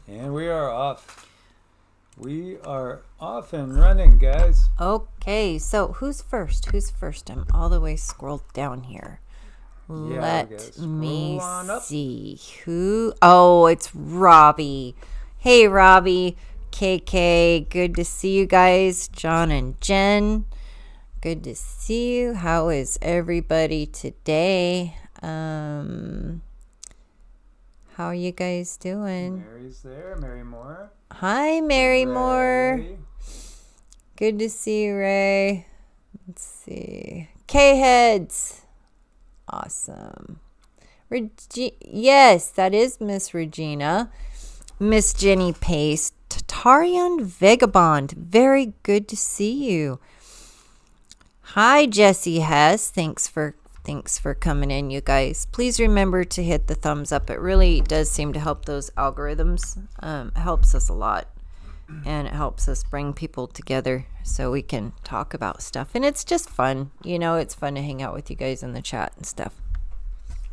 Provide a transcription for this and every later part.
And we are off. We are off and running, guys. Okay, so who's first? I'm all the way scrolled down here. Let me see. Who? Oh, it's Robbie. Hey, Robbie. KK, good to see you guys. John and Jen, good to see you. How is everybody today? How are you guys doing? Mary's there. Mary Moore. Hi, Mary Ray. Moore. Good to see you, Ray. Let's see. K-Heads. Awesome. Yes, that is Miss Regina. Miss Jenny Pace. Tatarian Vagabond. Very good to see you. Hi, Jessie Hess. Thanks for coming in, you guys. Please remember to hit the thumbs up. It really does seem to help those algorithms. It helps us a lot. And it helps us bring people together so we can talk about stuff. And it's just fun. You know, it's fun to hang out with you guys in the chat and stuff.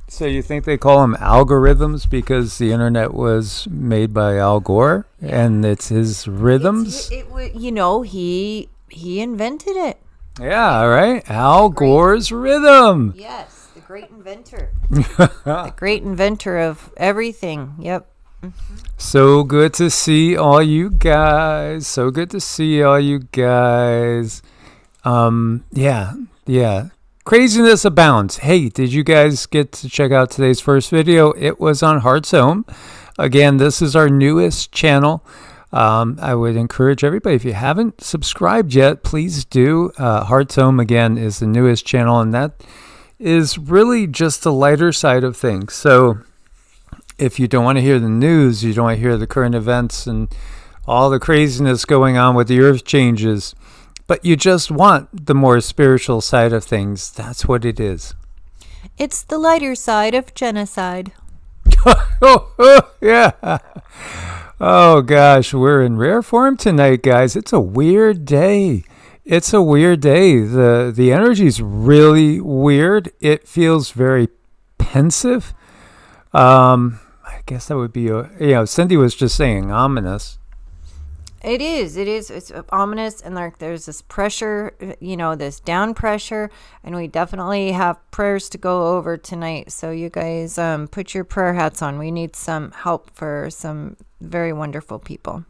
So you think they call them algorithms because the internet was made by Al Gore and it's his rhythms? He invented it. Yeah, right. Al Gore's rhythm. Yes, the great inventor. The great inventor of everything. Yep. Mm-hmm. So good to see all you guys. Yeah. Craziness abounds. Hey, did you guys get to check out today's first video? It was on Heart's Home. Again, this is our newest channel. I would encourage everybody, if you haven't subscribed yet, please do. Heart's Home, again, is the newest channel, and that is really just the lighter side of things. So if you don't want to hear the news, you don't want to hear the current events and all the craziness going on with the earth changes, but you just want the more spiritual side of things, that's what it is. It's the lighter side of genocide. Yeah. Oh, gosh, we're in rare form tonight, guys. It's a weird day. The energy's really weird. It feels very pensive. I guess that would be, Cindy was just saying ominous. It is. It's ominous, and there's this pressure, this down pressure, and we definitely have prayers to go over tonight. So you guys put your prayer hats on. We need some help for some very wonderful people.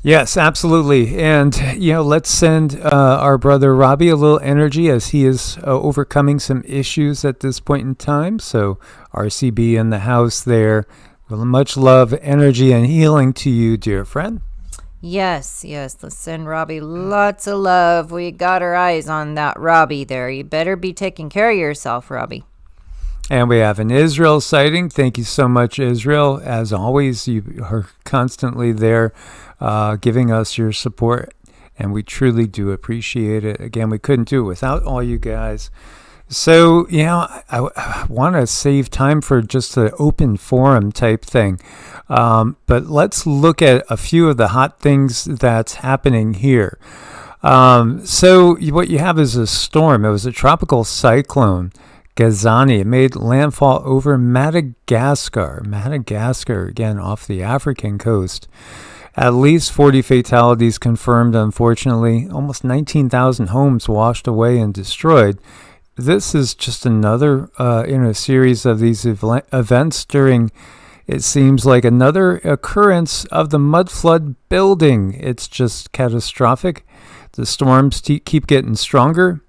Yes, absolutely. And, let's send our brother Robbie a little energy as he is overcoming some issues at this point in time. So RCB in the house there. Well, much love, energy, and healing to you, dear friend. Yes. Let's send Robbie lots of love. We got our eyes on that Robbie there. You better be taking care of yourself, Robbie. And we have an Israel sighting. Thank you so much, Israel. As always, you are constantly there giving us your support, and we truly do appreciate it. Again, we couldn't do it without all you guys. So, I want to save time for just an open forum type thing. But let's look at a few of the hot things that's happening here. So what you have is a storm. It was a tropical cyclone, Gazani. It made landfall over Madagascar. Again, off the African coast. At least 40 fatalities confirmed, unfortunately. Almost 19,000 homes washed away and destroyed. This is just another in a series of these events during, it seems like, another occurrence of the mud flood building. It's just catastrophic. The storms keep getting stronger.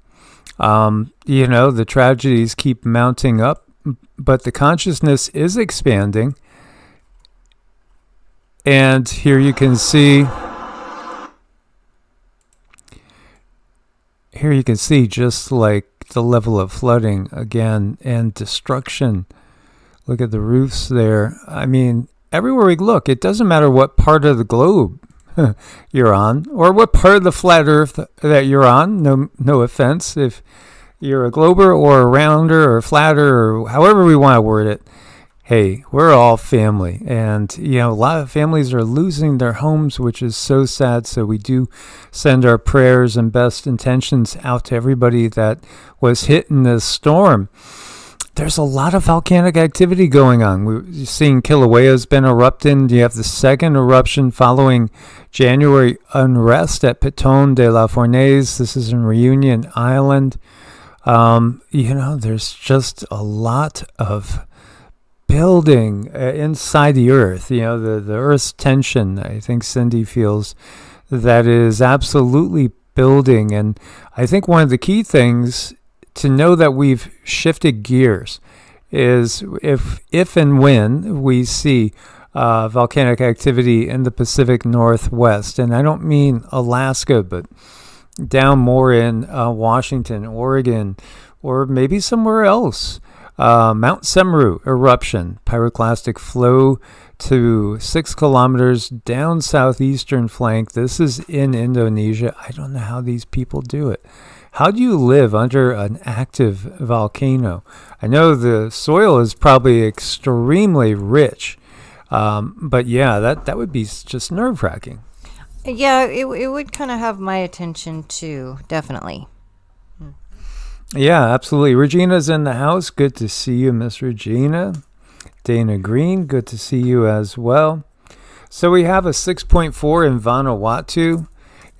The tragedies keep mounting up, but the consciousness is expanding. And here you can see just like the level of flooding again and destruction. Look at the roofs there. I mean, everywhere we look, it doesn't matter what part of the globe you're on or what part of the flat earth that you're on. No offense if you're a glober or a rounder or a flatter or however we want to word it. Hey, we're all family, and a lot of families are losing their homes, which is so sad. So we do send our prayers and best intentions out to everybody that was hit in this storm. there's a lot of volcanic activity going on. We're seeing Kilauea's been erupting. You have the second eruption following January unrest at Piton de la Fournaise. This is in Reunion Island. There's just a lot of building inside the earth. The earth's tension, I think Cindy feels that is absolutely building. And I think one of the key things to know that we've shifted gears is if and when we see volcanic activity in the Pacific Northwest, and I don't mean Alaska, but down more in Washington, Oregon, or maybe somewhere else. Mount Semeru eruption, pyroclastic flow to 6 kilometers down southeastern flank. This is in Indonesia. I don't know how these people do it. How do you live under an active volcano? I know the soil is probably extremely rich, but yeah, that would be just nerve-wracking. Yeah, it would kind of have my attention too, definitely. Yeah, absolutely. Regina's in the house. Good to see you, Miss Regina. Dana Green, good to see you as well. So we have a 6.4 in Vanuatu,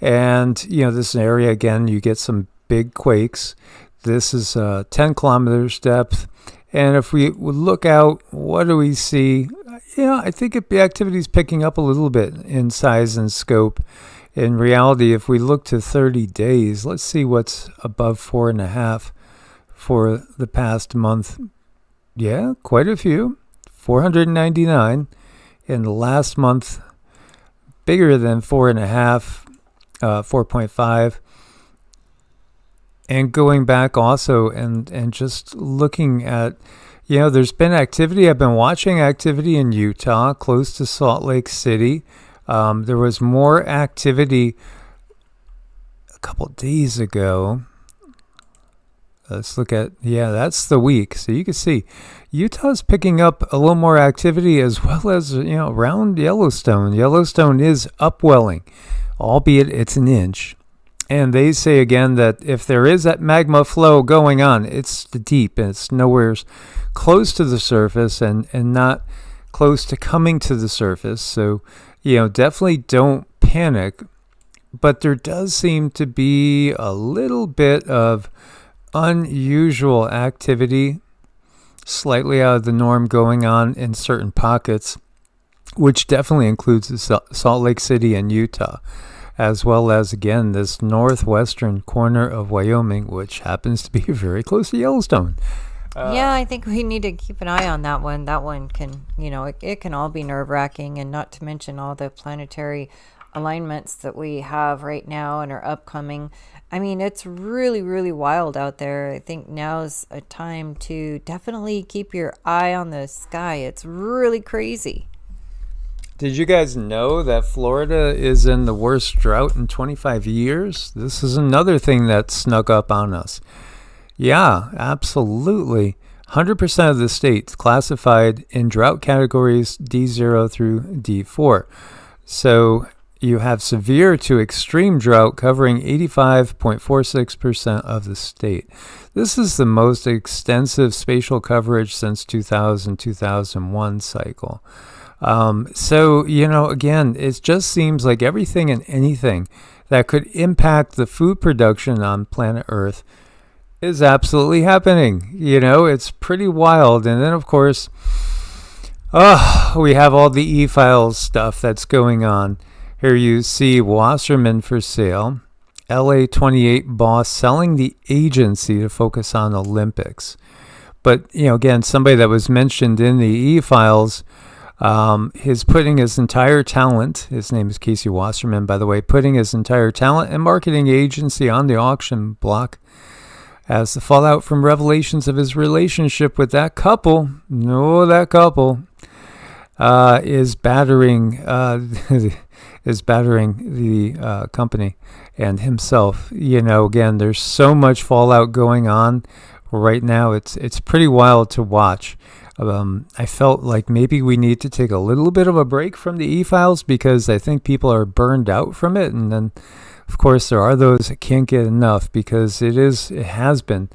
and this area again, you get some big quakes. This is 10 kilometers depth, and if we look out, what do we see? I think the activity is picking up a little bit in size and scope. In reality, if we look to 30 days, let's see what's above 4.5 for the past month. Yeah, quite a few. 499 in the last month, bigger than 4.5, 4.5. And going back also and just looking at, there's been activity. I've been watching activity in Utah, close to Salt Lake City. There was more activity a couple days ago. Let's look at, that's the week. So you can see Utah's picking up a little more activity, as well as, around Yellowstone. Yellowstone is upwelling, albeit it's an inch. And they say again that if there is that magma flow going on, it's deep and it's nowhere close to the surface and not close to coming to the surface. So, definitely don't panic. But there does seem to be a little bit of unusual activity, slightly out of the norm going on in certain pockets, which definitely includes Salt Lake City and Utah, as well as, again, this northwestern corner of Wyoming, which happens to be very close to Yellowstone. Yeah, I think we need to keep an eye on that one. That one can, it can all be nerve-wracking, and not to mention all the planetary alignments that we have right now and are upcoming. I mean, it's really, really wild out there. I think now's a time to definitely keep your eye on the sky. It's really crazy. Did you guys know that Florida is in the worst drought in 25 years? This is another thing that snuck up on us. Yeah, absolutely. 100% of the states classified in drought categories D0 through D4. So you have severe to extreme drought covering 85.46% of the state. This is the most extensive spatial coverage since 2000-2001 cycle. So, again, it just seems like everything and anything that could impact the food production on planet Earth is absolutely happening. It's pretty wild. And then, of course, we have all the e-files stuff that's going on. Here you see Wasserman for sale, LA 28 boss selling the agency to focus on Olympics. But, again, somebody that was mentioned in the e-files, is putting his entire talent, his name is Casey Wasserman, by the way, putting his entire talent and marketing agency on the auction block as the fallout from revelations of his relationship with that couple, is battering the company and himself. Again, there's so much fallout going on right now. It's pretty wild to watch. I felt like maybe we need to take a little bit of a break from the e-files because I think people are burned out from it. And then, of course, there are those that can't get enough because it has been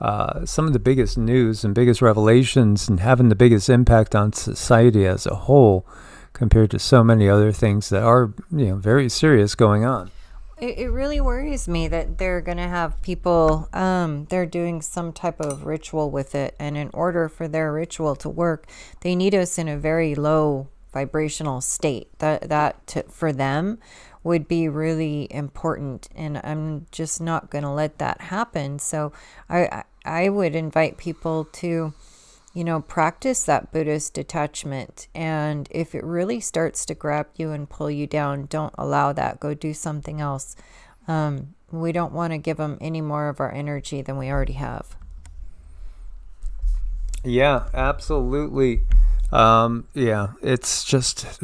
some of the biggest news and biggest revelations and having the biggest impact on society as a whole compared to so many other things that are, very serious going on. It really worries me that they're going to have people, they're doing some type of ritual with it. And in order for their ritual to work, they need us in a very low vibrational state. For them would be really important. And I'm just not going to let that happen. So I would invite people to, practice that Buddhist detachment. And if it really starts to grab you and pull you down, don't allow that. Go do something else. We don't want to give them any more of our energy than we already have. Yeah, absolutely. It's just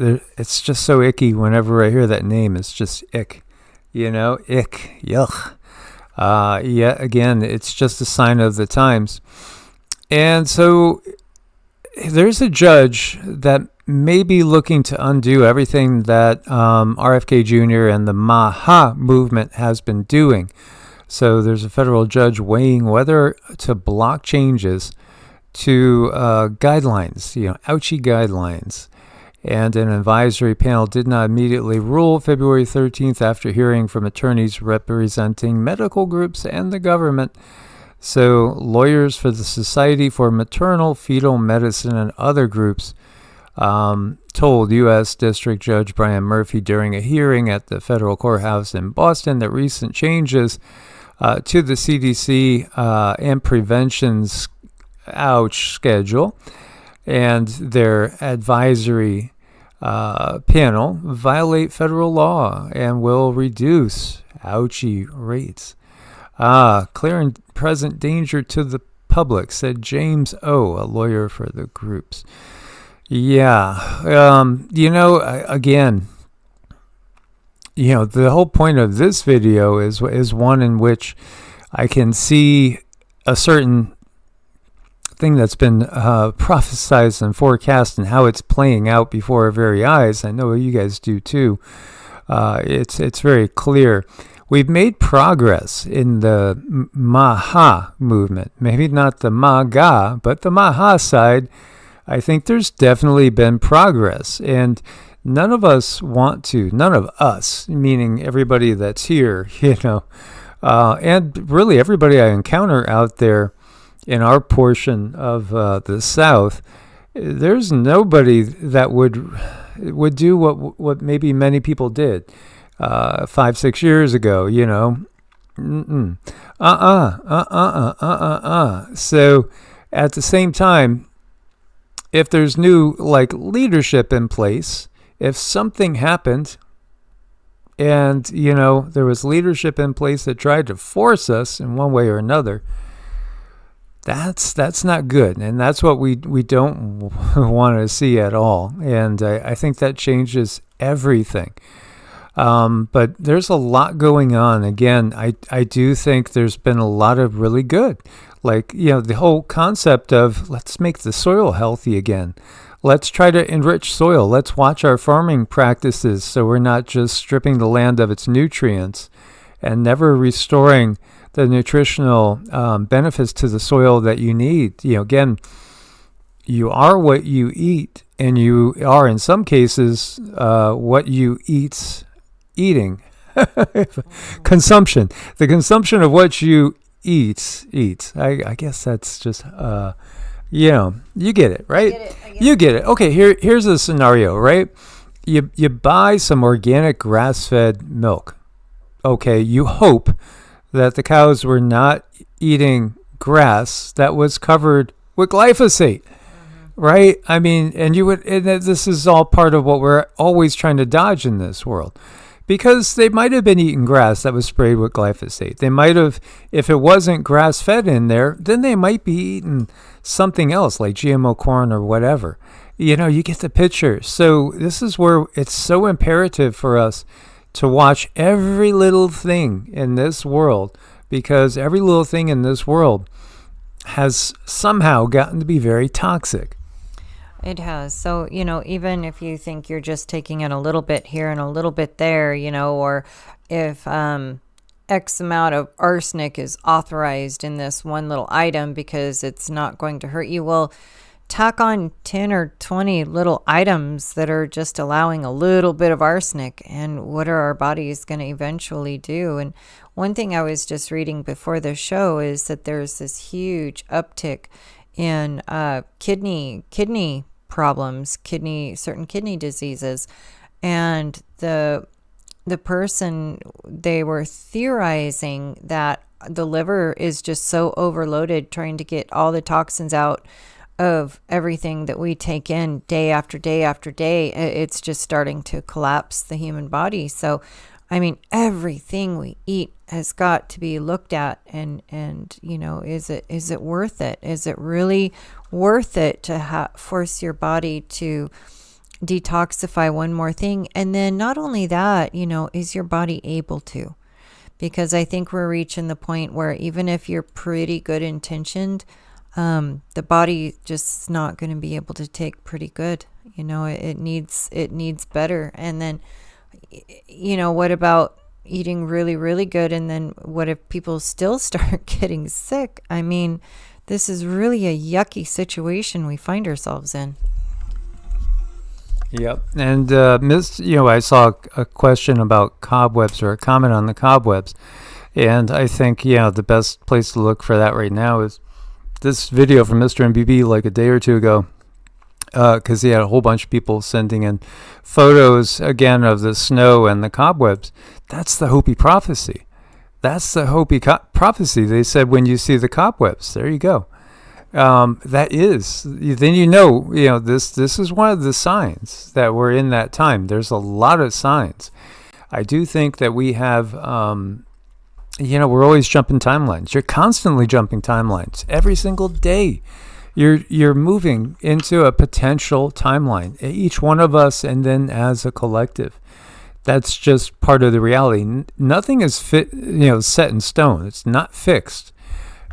so icky whenever I hear that name. It's just ick, ick, yuck. Again, it's just a sign of the times. And so there's a judge that may be looking to undo everything that RFK Jr. and the Maha movement has been doing. So there's a federal judge weighing whether to block changes to guidelines, ouchie guidelines. And an advisory panel did not immediately rule February 13th after hearing from attorneys representing medical groups and the government. So lawyers for the Society for Maternal Fetal Medicine and other groups told U.S. District Judge Brian Murphy during a hearing at the federal courthouse in Boston that recent changes to the CDC and prevention's schedule and their advisory panel violate federal law and will reduce rates. Clear and present danger to the public, said James O., a lawyer for the groups. Again, the whole point of this video is one in which I can see a certain thing that's been prophesized and forecast and how it's playing out before our very eyes. I know you guys do too. It's very clear. We've made progress in the Maha movement. Maybe not the Maga, but the Maha side. I think there's definitely been progress. And none of us, meaning everybody that's here, and really everybody I encounter out there in our portion of the South, there's nobody that would do what maybe many people did 5-6 years ago, So at the same time, if there's new leadership in place, if something happened and there was leadership in place that tried to force us in one way or another, that's not good, and that's what we don't want to see at all. And I think that changes everything. But there's a lot going on. Again, I do think there's been a lot of really good, the whole concept of let's make the soil healthy again. Let's try to enrich soil. Let's watch our farming practices so we're not just stripping the land of its nutrients and never restoring the nutritional benefits to the soil that you need. Again, you are what you eat, and you are, in some cases, what you eating. Consumption. The consumption of what you eats. I guess that's just, you get it, right? You get it. Okay, here's a scenario, right? You buy some organic grass-fed milk. Okay, you hope that the cows were not eating grass that was covered with glyphosate, right? I mean, and this is all part of what we're always trying to dodge in this world, because they might have been eating grass that was sprayed with glyphosate. They might have, if it wasn't grass-fed in there, then they might be eating something else like GMO corn or whatever. You get the picture. So this is where it's so imperative for us to watch every little thing in this world, because every little thing in this world has somehow gotten to be very toxic. It has. So, even if you think you're just taking in a little bit here and a little bit there, or if X amount of arsenic is authorized in this one little item because it's not going to hurt you. Well, tack on 10 or 20 little items that are just allowing a little bit of arsenic, and what are our bodies going to eventually do? And one thing I was just reading before the show is that there's this huge uptick in kidney problems, certain kidney diseases, and the person, they were theorizing that the liver is just so overloaded trying to get all the toxins out of everything that we take in day after day after day. It's just starting to collapse the human body. So, I mean, everything we eat has got to be looked at, and is it worth it? Is it really worth it to force your body to detoxify one more thing? And then not only that, is your body able to? Because I think we're reaching the point where even if you're pretty good intentioned, the body just is not going to be able to take pretty good. It needs better. And then, what about eating really, really good? And then what if people still start getting sick? I mean, this is really a yucky situation we find ourselves in. Yep. And I saw a question about cobwebs, or a comment on the cobwebs. And I think, the best place to look for that right now is this video from Mr. MBB like a day or two ago, because he had a whole bunch of people sending in photos again of the snow and the cobwebs. That's the Hopi prophecy. That's the Hopi prophecy. They said, when you see the cobwebs, there you go. That is, then this is one of the signs that we're in that time. There's a lot of signs. I do think that we have, we're always jumping timelines. You're constantly jumping timelines every single day. You're moving into a potential timeline, each one of us, and then as a collective. That's just part of the reality. Nothing is set in stone. It's not fixed.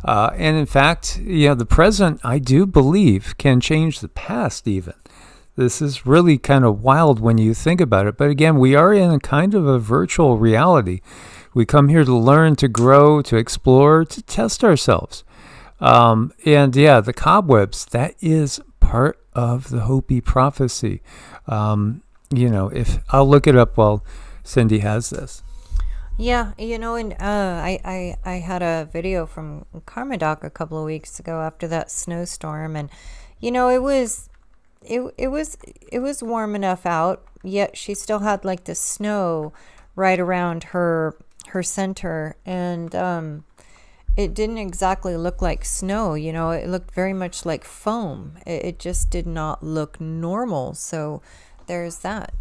And in fact, the present, I do believe, can change the past even. This is really kind of wild when you think about it. But again, we are in a kind of a virtual reality. We come here to learn, to grow, to explore, to test ourselves. The cobwebs, that is part of the Hopi prophecy. If I'll look it up while Cindy has this. Yeah, and I had a video from Karma Doc a couple of weeks ago after that snowstorm, and it was warm enough out, yet she still had like the snow right around her center, and it didn't exactly look like snow. It looked very much like foam. It just did not look normal. So there's that.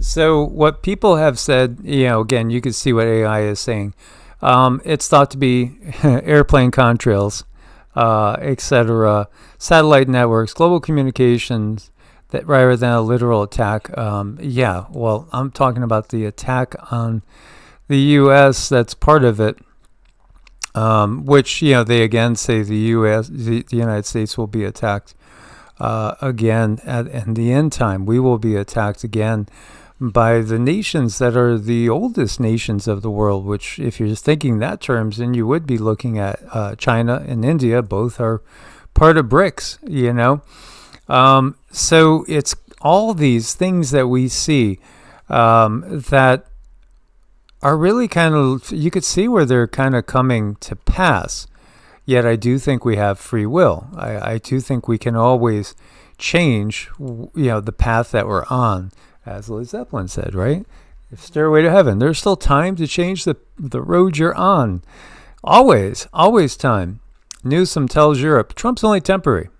So what people have said, again, you can see what AI is saying. It's thought to be airplane contrails, etc., satellite networks, global communications, that rather than a literal attack. Well, I'm talking about the attack on the U.S. That's part of it, which, they again say the United States will be attacked again in the end time. We will be attacked again by the nations that are the oldest nations of the world, which, if you're thinking that terms, then you would be looking at China and India. Both are part of BRICS, So it's all these things that we see that are really kind of, you could see where they're kind of coming to pass. Yet I do think we have free will. I do think we can always change, the path that we're on. As Led Zeppelin said, right? If Stairway to Heaven, there's still time to change the road you're on. Always time. Newsom tells Europe, Trump's only temporary.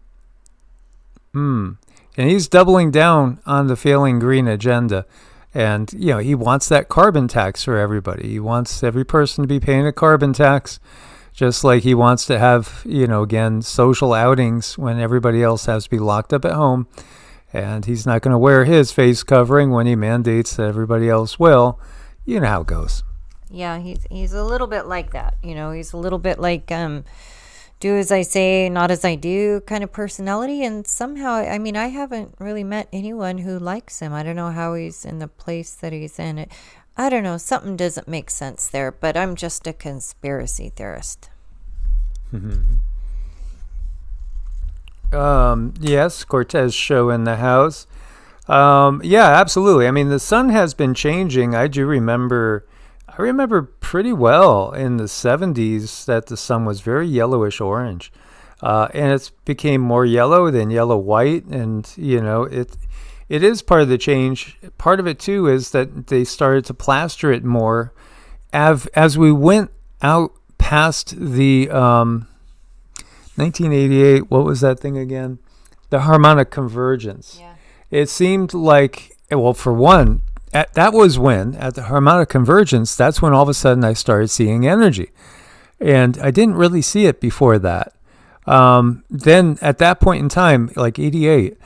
And he's doubling down on the failing green agenda. And, he wants that carbon tax for everybody. He wants every person to be paying a carbon tax, just like he wants to have, again, social outings when everybody else has to be locked up at home. And he's not going to wear his face covering when he mandates that everybody else will. You know how it goes. Yeah, he's a little bit like that. He's a little bit like do as I say, not as I do kind of personality. And somehow, I haven't really met anyone who likes him. I don't know how he's in the place that he's in. I don't know, something doesn't make sense there, but I'm just a conspiracy theorist. Yes, Cortez show in the house. Yeah, absolutely. I mean, the sun has been changing. I remember pretty well in the 70s that the sun was very yellowish orange. And it's became more yellow than yellow white. And, it is part of the change. Part of it, too, is that they started to plaster it more as we went out past the 1988, what was that thing again? The harmonic convergence. Yeah. It seemed like, well, for one, that was when, at the harmonic convergence, that's when all of a sudden I started seeing energy. And I didn't really see it before that. Then at that point in time, like 88,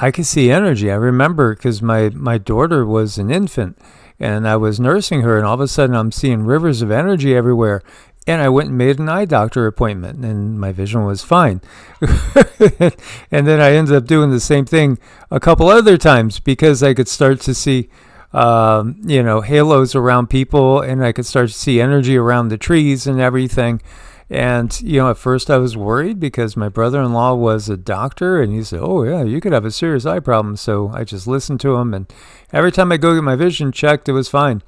I could see energy. I remember because my daughter was an infant and I was nursing her, and all of a sudden I'm seeing rivers of energy everywhere. And I went and made an eye doctor appointment, and my vision was fine. And then I ended up doing the same thing a couple other times because I could start to see, halos around people, and I could start to see energy around the trees and everything. And, at first I was worried because my brother-in-law was a doctor, and he said, oh, yeah, you could have a serious eye problem. So I just listened to him, and every time I go get my vision checked, it was fine.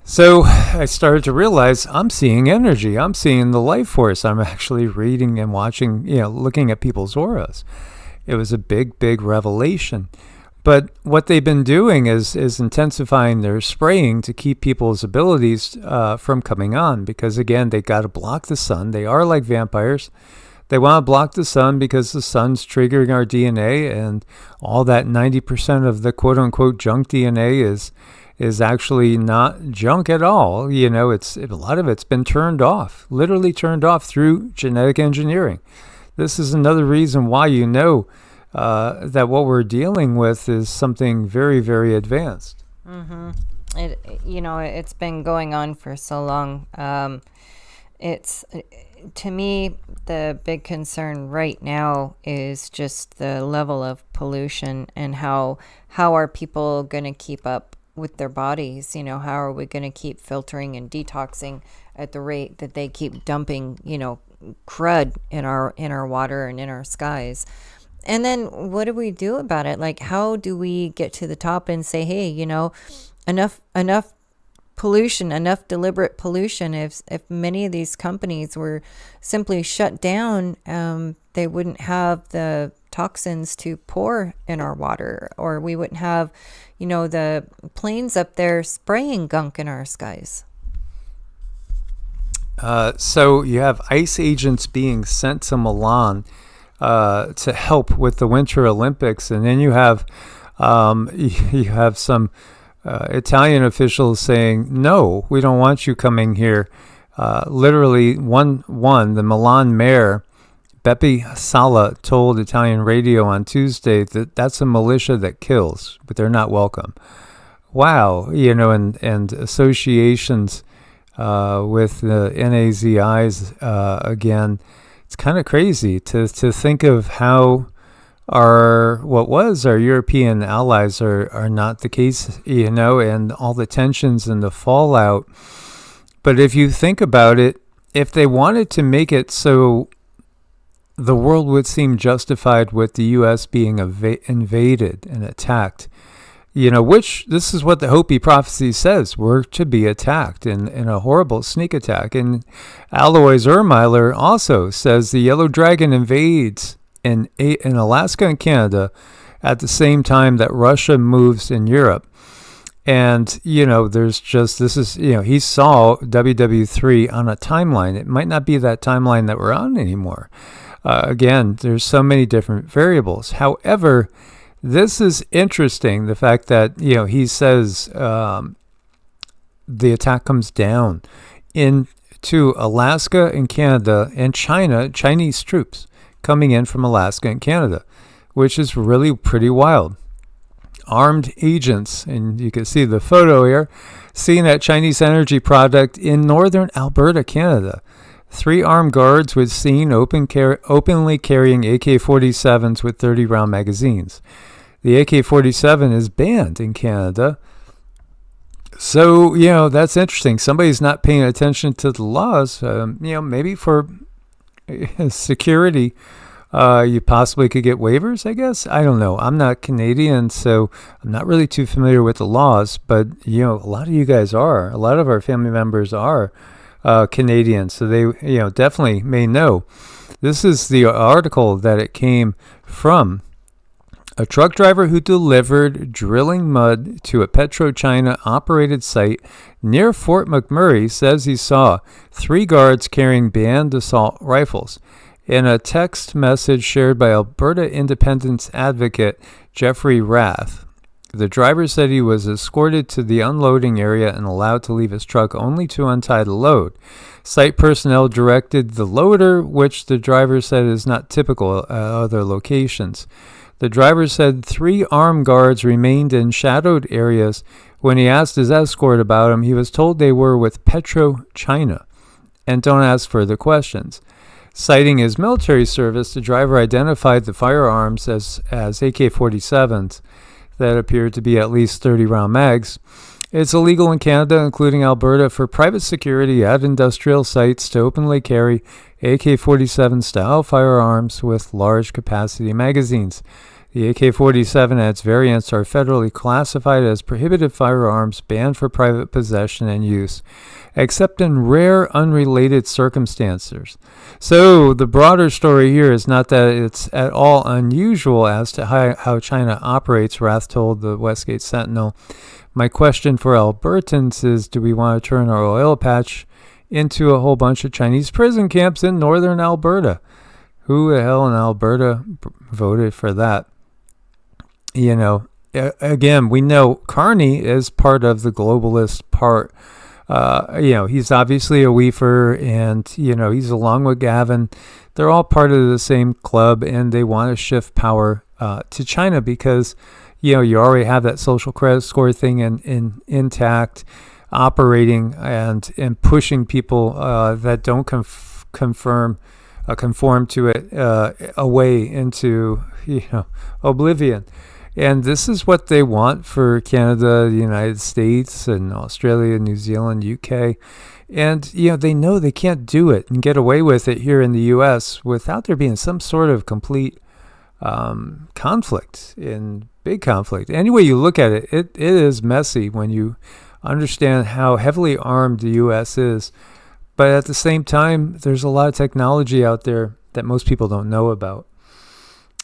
So I started to realize I'm seeing energy. I'm seeing the life force. I'm actually reading and watching, looking at people's auras. It was a big, big revelation. But what they've been doing is intensifying their spraying to keep people's abilities from coming on. Because, again, they got to block the sun. They are like vampires. They want to block the sun because the sun's triggering our DNA. And all that 90% of the quote-unquote junk DNA is actually not junk at all. A lot of it's been turned off, literally turned off through genetic engineering. This is another reason why that what we're dealing with is something very, very advanced. Mm-hmm. It's been going on for so long. To me, the big concern right now is just the level of pollution and how are people going to keep up with their bodies. How are we going to keep filtering and detoxing at the rate that they keep dumping, crud in our water and in our skies? And then what do we do about it? Like, how do we get to the top and say, hey, enough pollution, enough deliberate pollution? If many of these companies were simply shut down, they wouldn't have the toxins to pour in our water, or we wouldn't have, the planes up there spraying gunk in our skies. So you have ICE agents being sent to Milan to help with the Winter Olympics, and then you have some Italian officials saying, no, we don't want you coming here. Literally, the Milan mayor, Beppe Sala, told Italian radio on Tuesday that that's a militia that kills, but they're not welcome. Wow, and associations with the NAZIs, again, it's kind of crazy to think of how our European allies are not the case, and all the tensions and the fallout. But if you think about it, if they wanted to make it so the world would seem justified with the U.S. being invaded and attacked, which this is what the Hopi prophecy says, we're to be attacked in a horrible sneak attack. And Alois Ermeiler also says the yellow dragon invades in Alaska and Canada at the same time that Russia moves in Europe. And, there's just, this is, he saw WW3 on a timeline. It might not be that timeline that we're on anymore. Again, there's so many different variables. However, this is interesting, the fact that, he says the attack comes down into Alaska and Canada and Chinese troops coming in from Alaska and Canada, which is really pretty wild. Armed agents, and you can see the photo here, seen at Chinese energy project in northern Alberta, Canada. 3 armed guards were seen openly carrying AK-47s with 30-round magazines. The AK-47 is banned in Canada, So, that's interesting. Somebody's not paying attention to the laws. Maybe for security, you possibly could get waivers, I guess. I don't know. I'm not Canadian, so I'm not really too familiar with the laws. But, a lot of you guys are. A lot of our family members are Canadian, so they, definitely may know. This is the article that it came from. A truck driver who delivered drilling mud to a PetroChina operated site near Fort McMurray says he saw 3 guards carrying banned assault rifles. In a text message shared by Alberta independence advocate Jeffrey Rath, the driver said he was escorted to the unloading area and allowed to leave his truck only to untie the load. Site personnel directed the loader, which the driver said is not typical at other locations. The driver said 3 armed guards remained in shadowed areas. When he asked his escort about him, he was told they were with PetroChina and don't ask further questions. Citing his military service, the driver identified the firearms as AK-47s that appeared to be at least 30-round mags. It's illegal in Canada, including Alberta, for private security at industrial sites to openly carry AK-47 style firearms with large capacity magazines. The AK-47 and its variants are federally classified as prohibited firearms banned for private possession and use, except in rare unrelated circumstances. So the broader story here is not that it's at all unusual as to how China operates, Rath told the Westgate Sentinel. My question for Albertans is, do we want to turn our oil patch into a whole bunch of Chinese prison camps in northern Alberta? Who the hell in Alberta voted for that? Again, we know Carney is part of the globalist part. He's obviously a weaver, and, he's along with Gavin. They're all part of the same club, and they want to shift power to China because, you already have that social credit score thing intact, operating and pushing people that don't conform to it away into, oblivion. And this is what they want for Canada, the United States, and Australia, New Zealand, UK. And, they know they can't do it and get away with it here in the U.S. without there being some sort of complete conflict, big conflict. Any way you look at it, it is messy when you understand how heavily armed the U.S. is. But at the same time, there's a lot of technology out there that most people don't know about.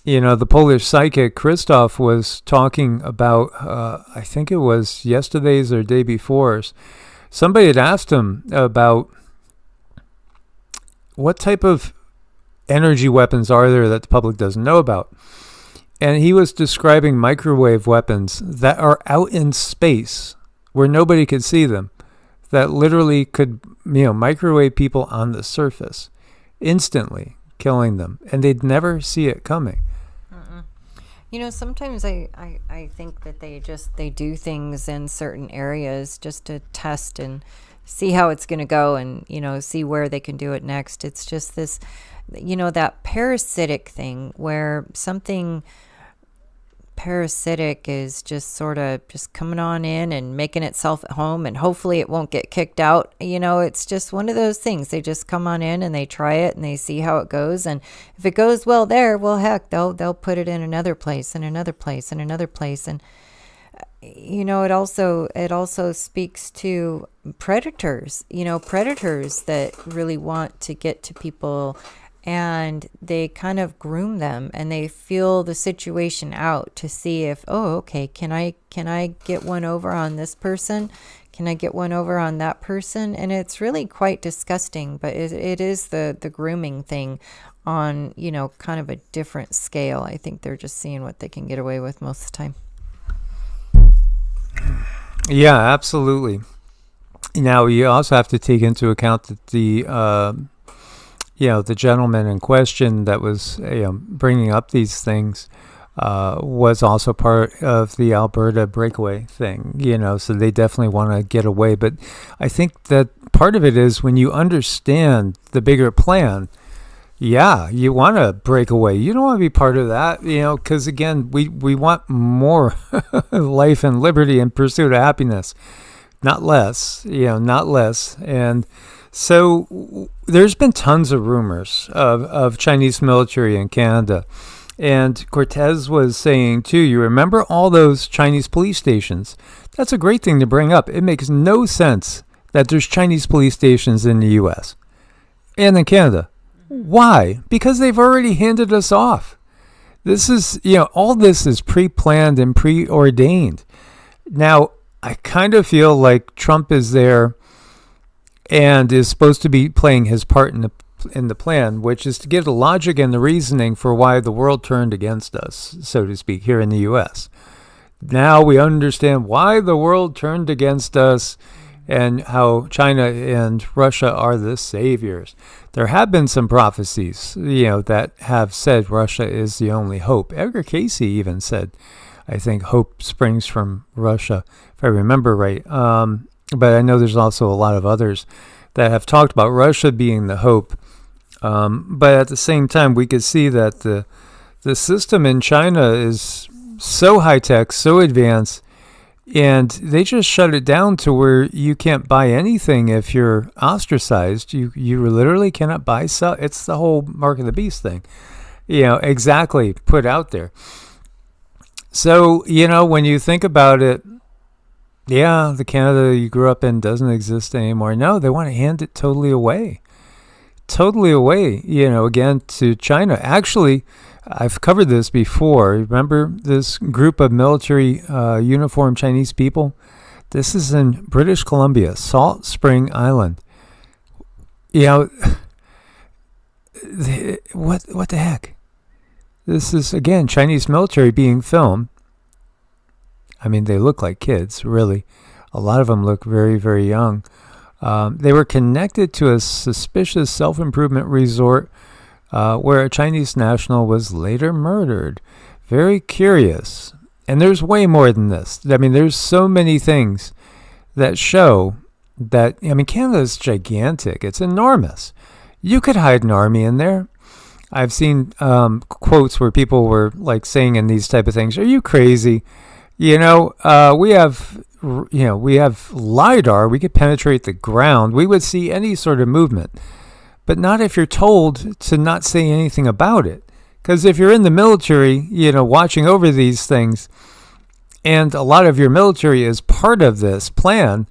The Polish psychic Christoph was talking about, I think it was yesterday's or day before's. Somebody had asked him about what type of energy weapons are there that the public doesn't know about. And he was describing microwave weapons that are out in space where nobody could see them, that literally could, microwave people on the surface, instantly killing them, and they'd never see it coming. Sometimes I think that they do things in certain areas just to test and see how it's going to go and, see where they can do it next. It's just this, that parasitic thing where something parasitic is just sort of just coming on in and making itself at home, and hopefully it won't get kicked out. It's just one of those things. They just come on in and they try it and they see how it goes, and if it goes well there, well, heck, they'll put it in another place and another place and another place. And it also speaks to predators, predators that really want to get to people, and they kind of groom them and they feel the situation out to see if, can I get one over on this person? Can I get one over on that person? And it's really quite disgusting, but it is the grooming thing on, kind of a different scale. I think they're just seeing what they can get away with most of the time. Yeah, absolutely. Now, you also have to take into account that the gentleman in question that was bringing up these things was also part of the Alberta breakaway thing, so they definitely want to get away. But I think that part of it is when you understand the bigger plan, you want to break away. You don't want to be part of that, because again, we want more life and liberty and pursuit of happiness. not less, not less. And so there's been tons of rumors of Chinese military in Canada. And Cortez was saying, too, you remember all those Chinese police stations? That's a great thing to bring up. It makes no sense that there's Chinese police stations in the U.S. and in Canada. Why? Because they've already handed us off. This is, all this is pre-planned and preordained. Now, I kind of feel like Trump is there and is supposed to be playing his part in the plan, which is to give the logic and the reasoning for why the world turned against us, so to speak, here in the U.S. Now we understand why the world turned against us and how China and Russia are the saviors. There have been some prophecies, that have said Russia is the only hope. Edgar Cayce even said, I think, hope springs from Russia, if I remember right. But I know there's also a lot of others that have talked about Russia being the hope. But at the same time, we could see that the system in China is so high-tech, so advanced, and they just shut it down to where you can't buy anything if you're ostracized. You literally cannot buy, sell. It's the whole mark of the beast thing, exactly put out there. So, when you think about it, yeah, the Canada you grew up in doesn't exist anymore. No, they want to hand it totally away. Again, to China. Actually, I've covered this before. Remember this group of military uniformed Chinese people? This is in British Columbia, Salt Spring Island. What the heck? This is, again, Chinese military being filmed. I mean, they look like kids, really. A lot of them look very, very young. They were connected to a suspicious self-improvement resort where a Chinese national was later murdered. Very curious. And there's way more than this. I mean, there's so many things that show that, Canada is gigantic. It's enormous. You could hide an army in there. I've seen quotes where people were like saying in these type of things, "Are you crazy? We have LiDAR. We could penetrate the ground. We would see any sort of movement, but not if you're told to not say anything about it. Because if you're in the military, watching over these things, and a lot of your military is part of this plan,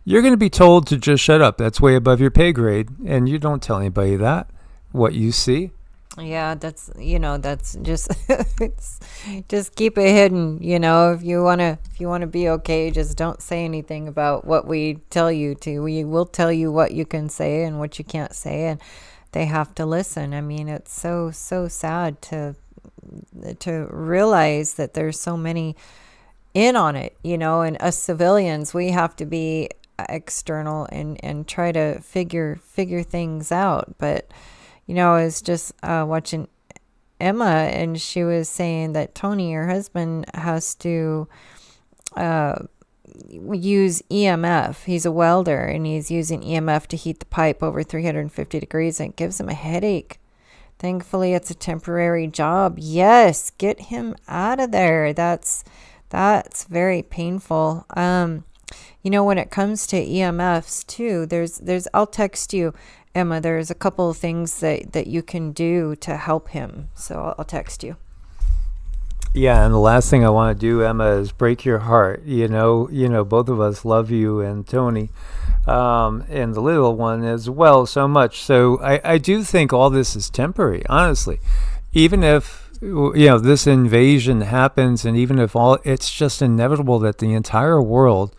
you're going to be told to just shut up. That's way above your pay grade, and you don't tell anybody that, what you see." Yeah, that's just just keep it hidden. If you wanna be okay, just don't say anything about what we tell you to. We will tell you what you can say and what you can't say, and they have to listen. I mean, it's so sad to realize that there's so many in on it. And us civilians, we have to be external and try to figure things out, but. I was just watching Emma, and she was saying that Tony, her husband, has to use EMF. He's a welder, and he's using EMF to heat the pipe over 350 degrees, and it gives him a headache. Thankfully, it's a temporary job. Yes, get him out of there. That's very painful. When it comes to EMFs too, there's I'll text you, Emma, there's a couple of things that you can do to help him. So I'll text you. Yeah, and the last thing I want to do, Emma, is break your heart. Both of us love you and Tony, and the little one as well so much. So I do think all this is temporary, honestly. Even if, this invasion happens, and even if it's just inevitable that the entire world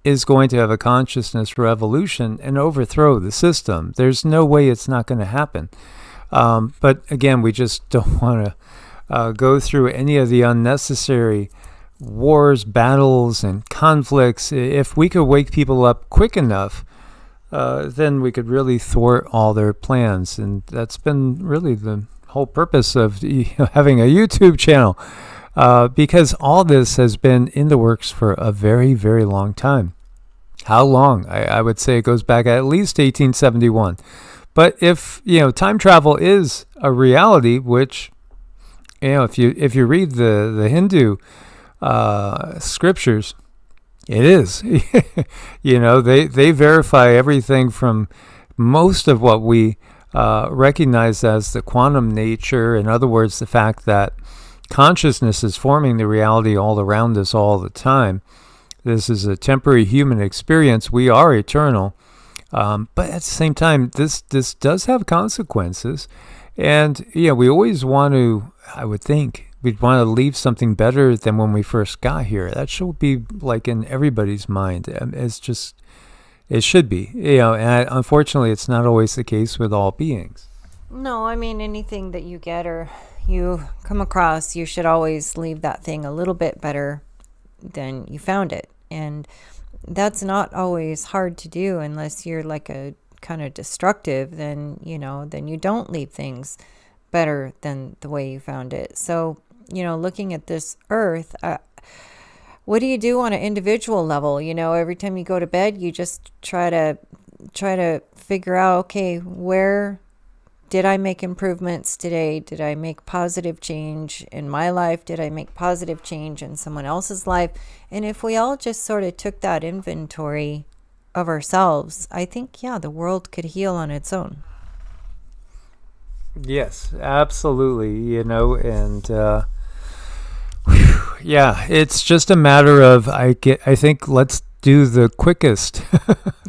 is going to have a consciousness revolution and overthrow the system. There's no way it's not going to happen. But again, we just don't want to go through any of the unnecessary wars, battles, and conflicts. If we could wake people up quick enough, then we could really thwart all their plans. And that's been really the whole purpose of having a YouTube channel. Because all this has been in the works for a very, very long time. How long? I would say it goes back at least 1871. But if, time travel is a reality, which, if you read the Hindu scriptures, It is. They verify everything from most of what we recognize as the quantum nature. In other words, the fact that consciousness is forming the reality all around us all the time. This is a temporary human experience. We are eternal. But at the same time, this does have consequences. And, we always want to, I would think, we'd want to leave something better than when we first got here. That should be like in everybody's mind. It should be. And unfortunately, it's not always the case with all beings. No, I mean, anything that you get or you come across, you should always leave that thing a little bit better than you found it. And that's not always hard to do unless you're like a kind of destructive, then you don't leave things better than the way you found it. So, looking at this earth, what do you do on an individual level? Every time you go to bed, you just try to figure out, okay, where did I make improvements today? Did I make positive change in my life? Did I make positive change in someone else's life? And if we all just sort of took that inventory of ourselves, I think, the world could heal on its own. Yes, absolutely. It's just a matter of, I think let's do the quickest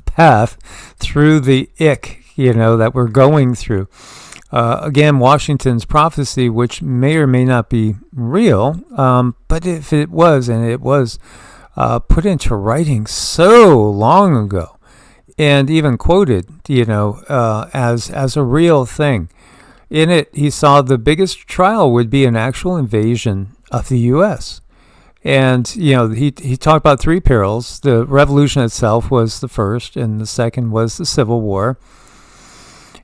path through the ick, that we're going through. Again, Washington's prophecy, which may or may not be real, but if it was, and it was put into writing so long ago, and even quoted, as a real thing. In it, he saw the biggest trial would be an actual invasion of the U.S. And, he talked about three perils. The revolution itself was the first, and the second was the Civil War.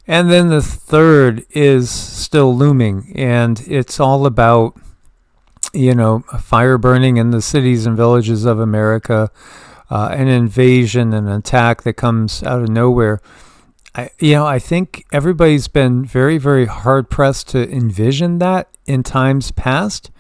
And then the third is still looming, and it's all about, fire burning in the cities and villages of America, an invasion, an attack that comes out of nowhere. I think everybody's been very, very hard pressed to envision that in times past,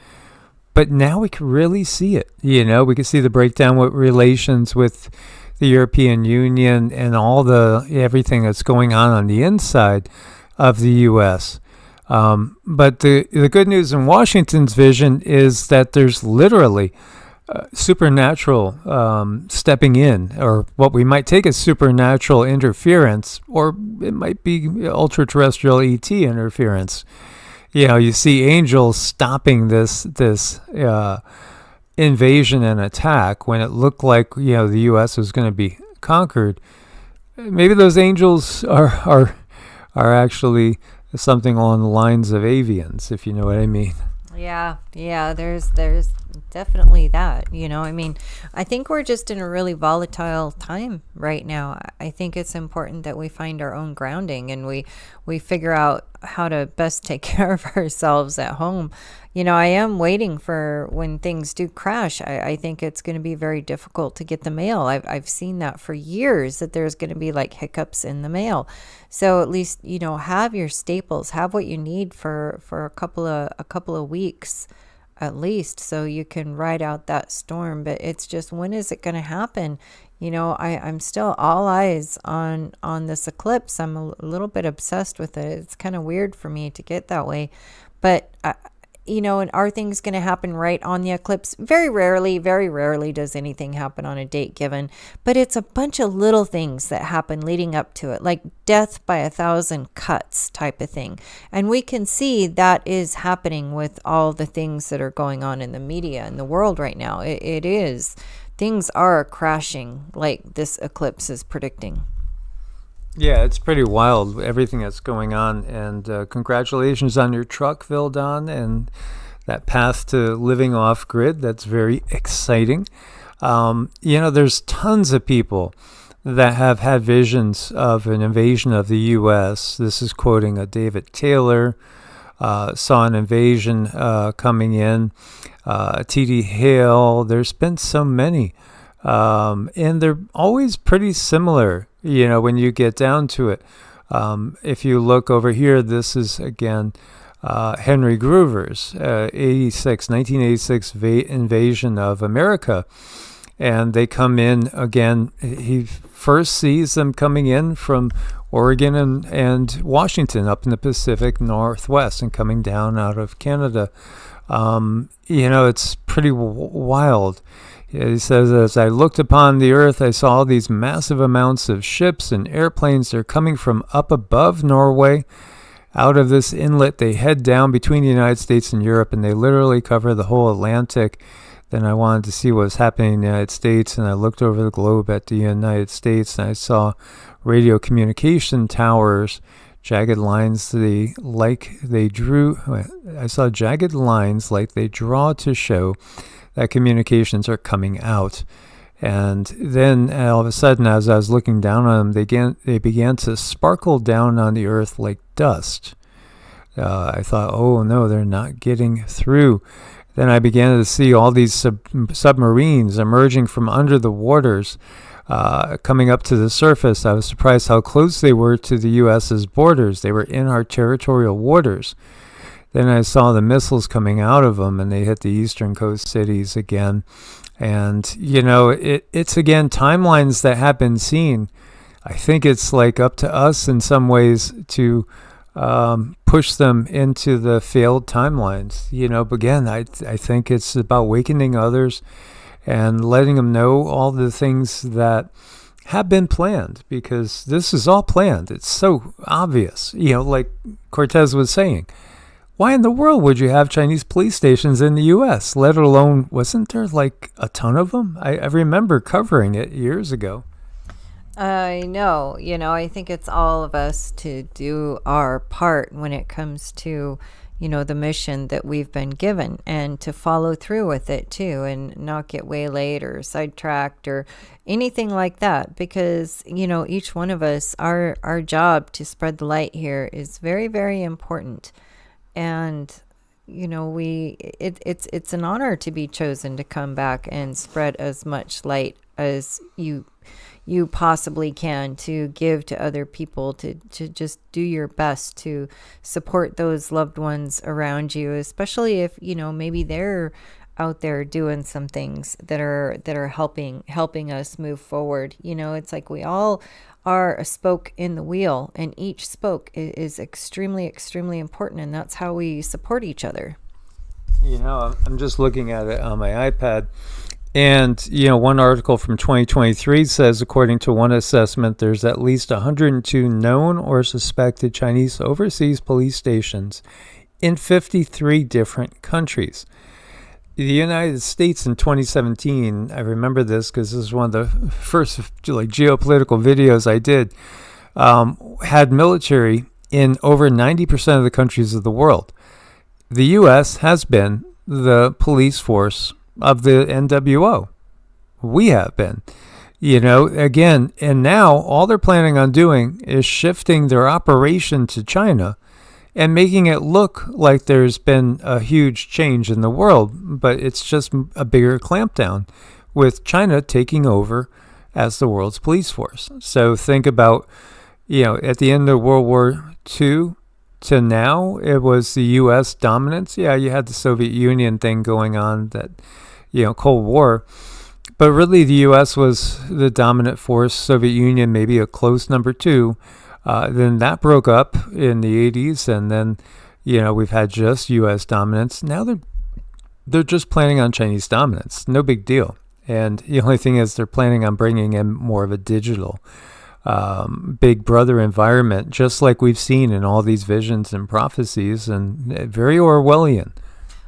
but now we can really see it. We can see the breakdown with relations with the European Union and everything that's going on the inside of the U.S. But the good news in Washington's vision is that there's literally supernatural stepping in, or what we might take as supernatural interference, or it might be ultra-terrestrial ET interference. You see angels stopping this invasion and attack when it looked like the U.S. was going to be conquered. Maybe those angels are actually something along the lines of avians, if you know what I mean. Yeah, there's definitely that, I think we're just in a really volatile time right now. I think it's important that we find our own grounding, and we figure out how to best take care of ourselves at home. I am waiting for when things do crash. I think it's going to be very difficult to get the mail. I've seen that for years, that there's going to be like hiccups in the mail. So at least, have your staples, have what you need for a couple of weeks at least, so you can ride out that storm. But it's just, when is it going to happen? I'm still all eyes on this eclipse. I'm a little bit obsessed with it. It's kind of weird for me to get that way, but and are things going to happen right on the eclipse? Very rarely does anything happen on a date given, but it's a bunch of little things that happen leading up to it, like death by 1,000 cuts type of thing. And we can see that is happening with all the things that are going on in the media in the world right now. It is. Things are crashing like this eclipse is predicting. Yeah, it's pretty wild, everything that's going on. And congratulations on your truck, Vildon, and that path to living off grid. That's very exciting. There's tons of people that have had visions of an invasion of the U.S. This is quoting a David Taylor, saw an invasion coming in, T.D. Hale. There's been so many. And they're always pretty similar, when you get down to it. If you look over here, this is, again, Henry Groover's 1986 invasion of America. and they come in again. He first sees them coming in from Oregon and Washington up in the Pacific Northwest and coming down out of Canada. It's pretty wild. He says, as I looked upon the earth, I saw these massive amounts of ships and airplanes. They're coming from up above Norway. Out of this inlet, they head down between the United States and Europe, and they literally cover the whole Atlantic. Then I wanted to see what was happening in the United States, and I looked over the globe at the United States, and I saw radio communication towers, jagged lines I saw jagged lines like they draw to show that communications are coming out. And then all of a sudden, as I was looking down on them, they began to sparkle down on the earth like dust. I thought, oh no, they're not getting through. Then I began to see all these submarines emerging from under the waters, coming up to the surface. I was surprised how close they were to the U.S.'s borders. They were in our territorial waters. Then I saw the missiles coming out of them, and they hit the eastern coast cities again. And, it's again timelines that have been seen. I think it's like up to us in some ways to push them into the failed timelines. But again, I think it's about awakening others and letting them know all the things that have been planned, because this is all planned. It's so obvious, like Cortez was saying. Why in the world would you have Chinese police stations in the U.S., let alone, wasn't there like a ton of them? I remember covering it years ago. I know, I think it's all of us to do our part when it comes to, the mission that we've been given, and to follow through with it too, and not get waylaid or sidetracked or anything like that, because, each one of us, our job to spread the light here is very, very important. And it's an honor to be chosen to come back and spread as much light as you possibly can, to give to other people, to just do your best to support those loved ones around you, especially if maybe they're out there doing some things that are helping us move forward. It's like we all are a spoke in the wheel, and each spoke is extremely, extremely important, and that's how we support each other. I'm just looking at it on my iPad, and one article from 2023 says, according to one assessment, there's at least 102 known or suspected Chinese overseas police stations in 53 different countries. The United States in 2017, I remember this because this is one of the first geopolitical videos I did, had military in over 90% of the countries of the world. The U.S. has been the police force of the NWO. We have been. Again, and now all they're planning on doing is shifting their operation to China and making it look like there's been a huge change in the world, but it's just a bigger clampdown, with China taking over as the world's police force. So think about, at the end of World War II to now, it was the U.S. dominance. Yeah, you had the Soviet Union thing going on, that, Cold War. But really, the U.S. was the dominant force, Soviet Union maybe a close number two. Then that broke up in the 80s, and then, we've had just U.S. dominance. Now they're just planning on Chinese dominance. No big deal. And the only thing is they're planning on bringing in more of a digital big brother environment, just like we've seen in all these visions and prophecies, and very Orwellian.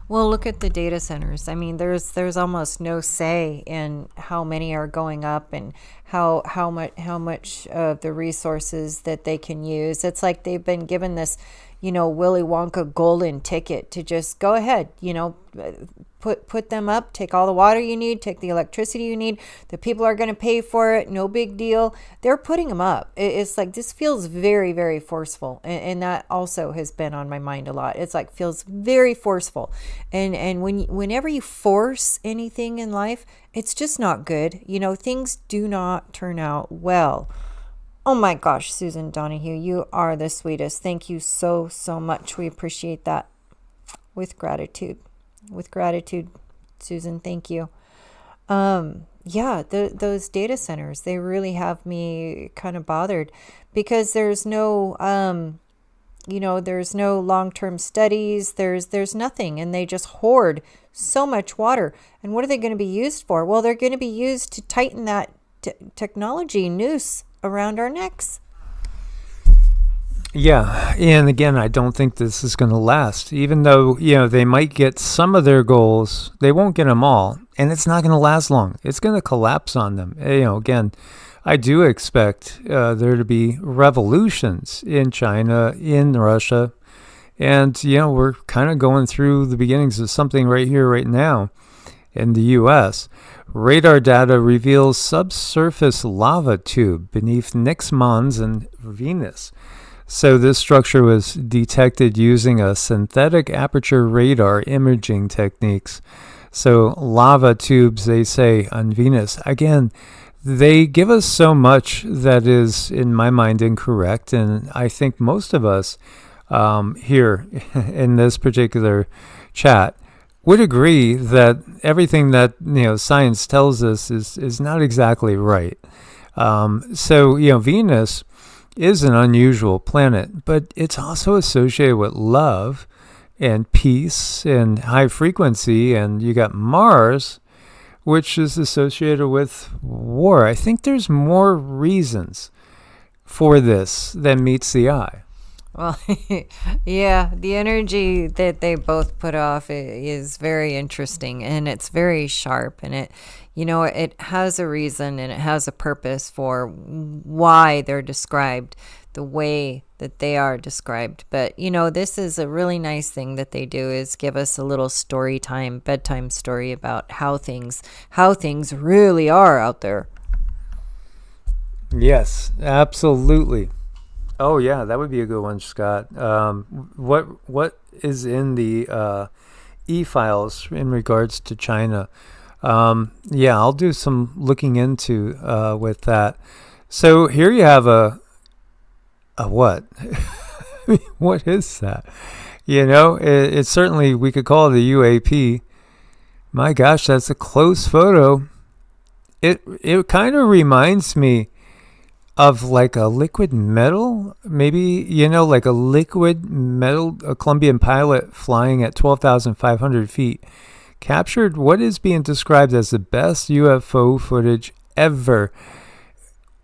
Well, look at the data centers. I mean, there's almost no say in how many are going up and how much of the resources that they can use. It's like they've been given this, Willy Wonka golden ticket to just go ahead, put them up, take all the water you need, take the electricity you need. The people are going to pay for it. No big deal. They're putting them up. It's like, this feels very, very forceful. And that also has been on my mind a lot. It's like, feels very forceful. And whenever you force anything in life, it's just not good. Things do not turn out well. Oh my gosh, Susan Donahue, you are the sweetest. Thank you so, so much. We appreciate that. With gratitude, Susan, thank you. Yeah, those data centers, they really have me kind of bothered because there's no, there's no long-term studies. There's nothing, and they just hoard so much water. And what are they going to be used for? Well, they're going to be used to tighten that technology noose around our necks. Yeah, and again, I don't think this is going to last. Even though, they might get some of their goals, they won't get them all, and it's not going to last long. It's going to collapse on them. Again, I do expect there to be revolutions in China, in Russia, and, we're kind of going through the beginnings of something right here, right now in the U.S. Radar data reveals subsurface lava tube beneath Nix Mons and Venus. So this structure was detected using a synthetic aperture radar imaging techniques. So lava tubes, they say, on Venus. Again, they give us so much that is, in my mind, incorrect. And I think most of us here in this particular chat would agree that everything that science tells us is not exactly right. So Venus is an unusual planet, but it's also associated with love and peace and high frequency. And you got Mars, which is associated with war. I think there's more reasons for this than meets the eye. Well, yeah, the energy that they both put off is very interesting, and it's very sharp, and it has a reason and it has a purpose for why they're described the way that they are described. But, this is a really nice thing that they do, is give us a little story time, bedtime story about how things really are out there. Yes, absolutely. Oh yeah, that would be a good one, Scott. What is in the e-files in regards to China? Yeah, I'll do some looking into with that. So here you have a what? What is that? It's certainly, we could call it a UAP. My gosh, that's a close photo. It kind of reminds me of like a liquid metal, maybe, like a liquid metal, a Colombian pilot flying at 12,500 feet captured what is being described as the best UFO footage ever.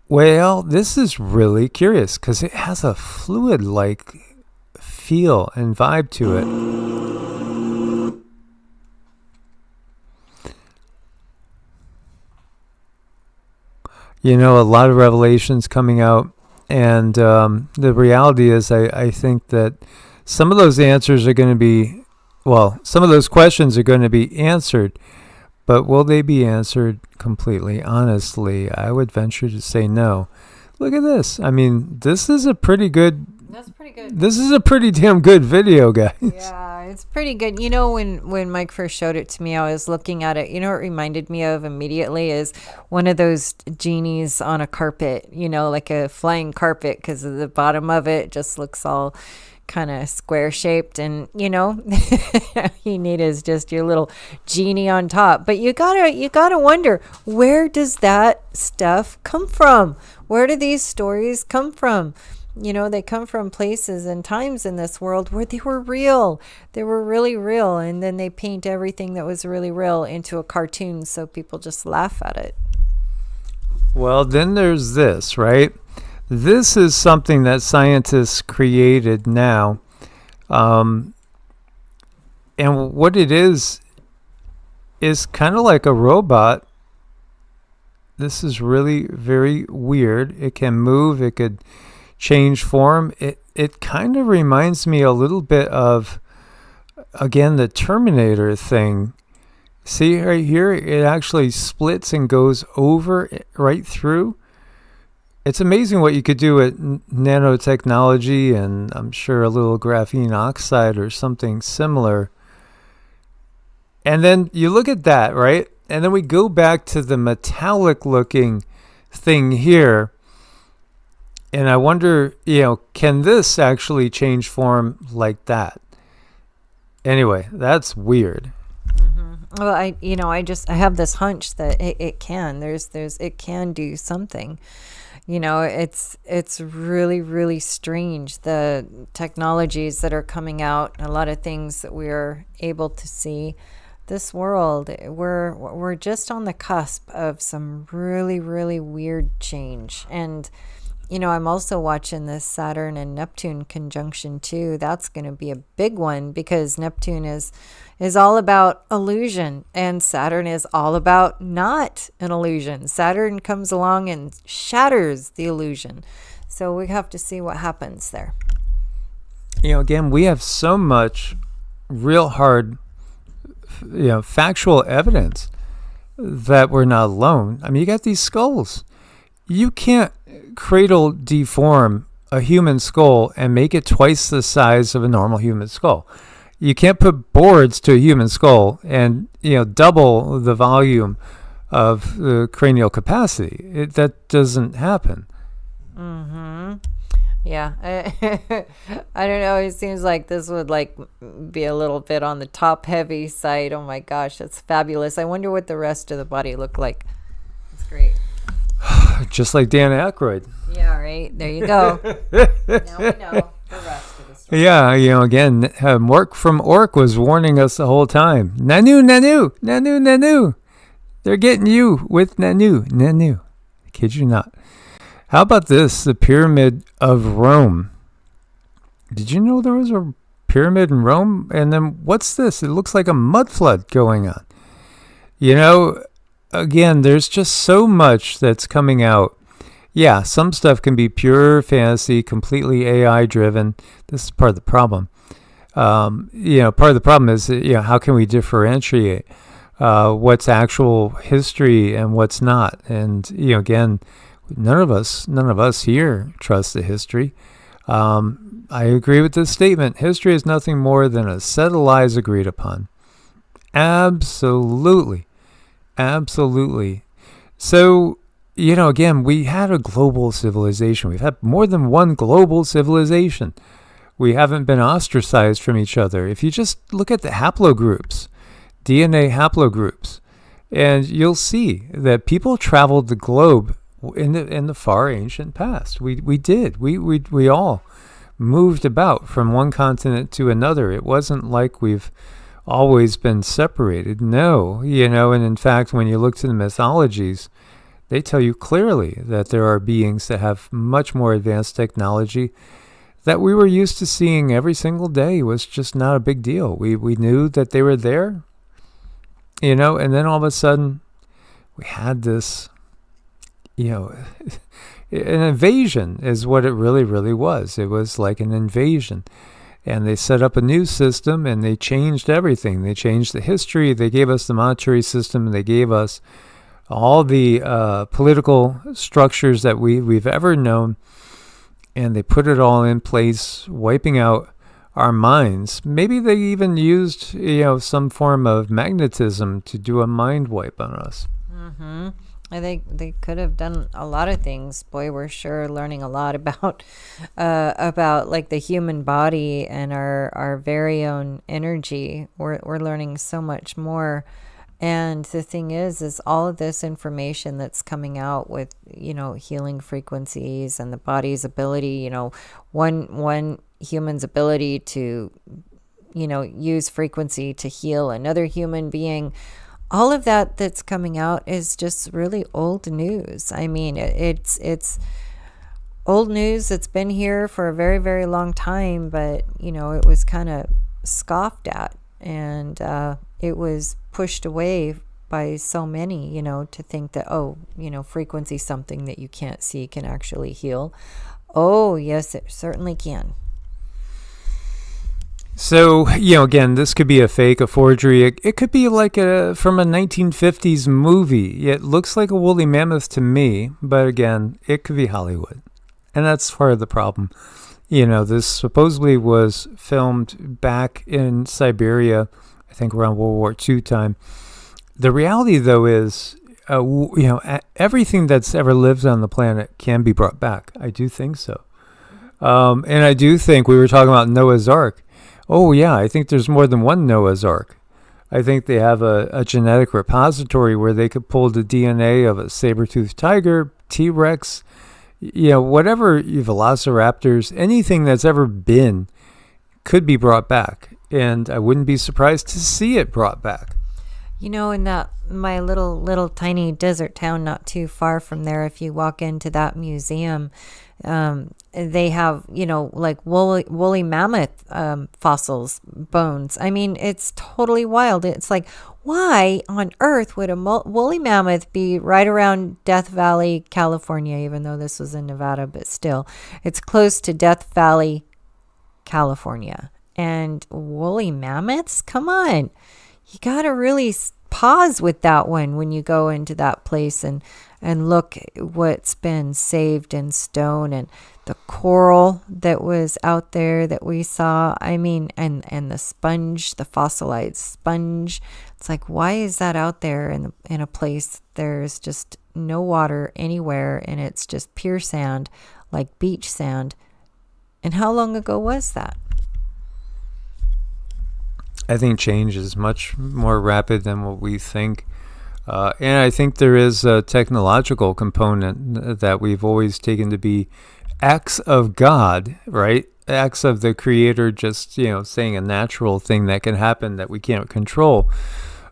Well, this is really curious because it has a fluid-like feel and vibe to it. A lot of revelations coming out, and the reality is I think that some of those answers are going to be, some of those questions are going to be answered, but will they be answered completely? Honestly, I would venture to say no. Look at this. I mean, this is a pretty good... That's pretty good. This is a pretty damn good video, guys. Yeah, it's pretty good. When Mike first showed it to me, I was looking at it. What it reminded me of immediately is one of those genies on a carpet, like a flying carpet, because the bottom of it just looks all kind of square shaped, and you need is just your little genie on top. But you gotta wonder, where does that stuff come from? Where do these stories come from? They come from places and times in this world where they were real. They were really real. And then they paint everything that was really real into a cartoon so people just laugh at it. Well, then there's this, right? This is something that scientists created now. And what it is kind of like a robot. This is really very weird. It can move. It could change form. It kind of reminds me a little bit of, again, the Terminator thing. See right here, it actually splits and goes over right through. It's amazing what you could do with nanotechnology, and I'm sure a little graphene oxide or something similar. And then you look at that, right? And then we go back to the metallic looking thing here. And I wonder, can this actually change form like that? Anyway, that's weird. Well, I have this hunch that it can. It can do something. It's really, really strange, the technologies that are coming out, a lot of things that we're able to see. This world, we're just on the cusp of some really, really weird change. And I'm also watching this Saturn and Neptune conjunction too. That's going to be a big one, because Neptune is all about illusion, and Saturn is all about not an illusion. Saturn comes along and shatters the illusion. So we have to see what happens there. Again, we have so much real hard, factual evidence that we're not alone. I mean, you got these skulls. You can't cradle deform a human skull and make it twice the size of a normal human skull. You can't put boards to a human skull and double the volume of the cranial capacity. That doesn't happen. Mm-hmm. Yeah. I don't know. It seems like this would be a little bit on the top heavy side. Oh my gosh, that's fabulous. I wonder what the rest of the body looked like. It's great. Just like Dan Aykroyd. Yeah, right. There you go. Now we know the rest of the story. Yeah, again, Mork from Ork was warning us the whole time. Nanu, Nanu, Nanu, Nanu. They're getting you with Nanu, Nanu. I kid you not. How about this? The Pyramid of Rome. Did you know there was a pyramid in Rome? And then what's this? It looks like a mud flood going on. Again, there's just so much that's coming out. Yeah, some stuff can be pure fantasy, completely AI driven. This is part of the problem. Part of the problem is, how can we differentiate what's actual history and what's not? And, again, none of us here trust the history. I agree with this statement. History is nothing more than a set of lies agreed upon. Absolutely. Absolutely. So, again, we had a global civilization. We've had more than one global civilization. We haven't been ostracized from each other. If you just look at the haplogroups, DNA haplogroups, and you'll see that people traveled the globe in the far ancient past. We did. We all moved about from one continent to another. It wasn't like we've always been separated. No, and in fact, when you look to the mythologies, they tell you clearly that there are beings that have much more advanced technology that we were used to seeing every single day. Was just not a big deal. We knew that they were there, and then all of a sudden we had this, an invasion is what it really, really was. It was like an invasion. And they set up a new system, and they changed everything. They changed the history. They gave us the monetary system. They gave us all the political structures that we've ever known. And they put it all in place, wiping out our minds. Maybe they even used, some form of magnetism to do a mind wipe on us. Mm-hmm. I think they could have done a lot of things. Boy, we're sure learning a lot about like the human body and our very own energy. We're learning so much more. And the thing is all of this information that's coming out with, healing frequencies and the body's ability, one human's ability to, use frequency to heal another human being. All of that's coming out is just really old news. I mean, it's old news that's been here for a very, very long time, but, it was kind of scoffed at, and it was pushed away by so many, to think that, frequency, something that you can't see, can actually heal. Oh, yes, it certainly can. So, again, this could be a fake, a forgery. It could be like from a 1950s movie. It looks like a woolly mammoth to me, but again, it could be Hollywood. And that's part of the problem. This supposedly was filmed back in Siberia, I think around World War II time. The reality, though, is, everything that's ever lived on the planet can be brought back. I do think so. And I do think we were talking about Noah's Ark. Oh, yeah, I think there's more than one Noah's Ark. I think they have a genetic repository where they could pull the DNA of a saber-toothed tiger, T-Rex, whatever, velociraptors, anything that's ever been could be brought back. And I wouldn't be surprised to see it brought back. In that my little tiny desert town not too far from there, if you walk into that museum, they have, like woolly mammoth fossils, bones. I mean, it's totally wild. It's like, why on earth would a woolly mammoth be right around Death Valley, California, even though this was in Nevada, but still, it's close to Death Valley, California. And woolly mammoths? Come on. You got to really pause with that one when you go into that place and look at what's been saved in stone and the coral that was out there that we saw. I mean, and the sponge, the fossilized sponge. It's like, why is that out there in a place there's just no water anywhere and it's just pure sand, like beach sand? And how long ago was that? I think change is much more rapid than what we think. And I think there is a technological component that we've always taken to be acts of God, right? Acts of the Creator, just, saying a natural thing that can happen that we can't control.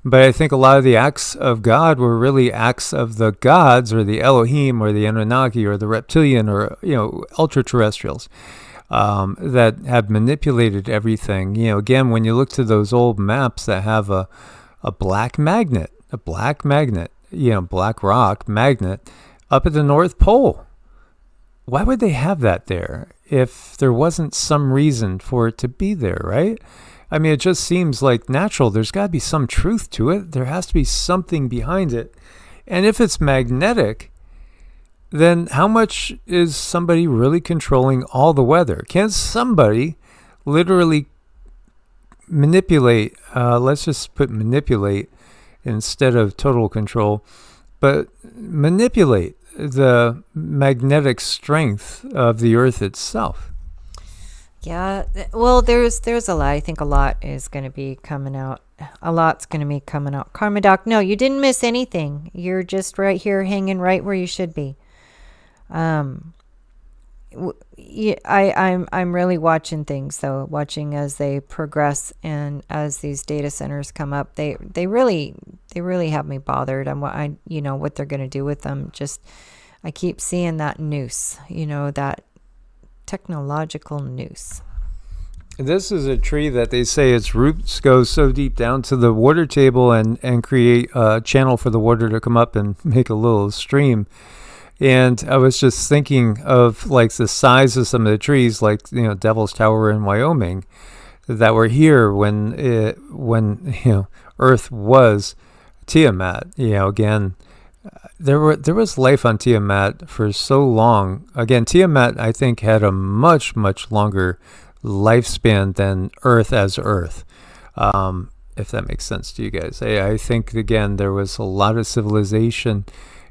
But I think a lot of the acts of God were really acts of the gods or the Elohim or the Anunnaki or the reptilian or, ultra-terrestrials. That have manipulated everything. Again, when you look to those old maps that have a black magnet, black rock magnet up at the North Pole. Why would they have that there if there wasn't some reason for it to be there, right? I mean, it just seems like natural. There's got to be some truth to it. There has to be something behind it. And if it's magnetic, then how much is somebody really controlling all the weather? Can somebody literally manipulate, let's just put manipulate instead of total control, but manipulate the magnetic strength of the earth itself? Yeah, well, there's a lot. I think a lot is going to be coming out. A lot's going to be coming out. Karma Doc, no, you didn't miss anything. You're just right here hanging right where you should be. I'm really watching things though, watching as they progress and as these data centers come up. They really have me bothered on what they're going to do with them. Just, I keep seeing that noose, that technological noose. This is a tree that they say its roots go so deep down to the water table and create a channel for the water to come up and make a little stream. And I was just thinking of like the size of some of the trees, like, Devil's Tower in Wyoming, that were here when Earth was Tiamat. Again, there was life on Tiamat for so long. Again, Tiamat, I think, had a much, much longer lifespan than Earth as Earth. If that makes sense to you guys. I think, again, there was a lot of civilization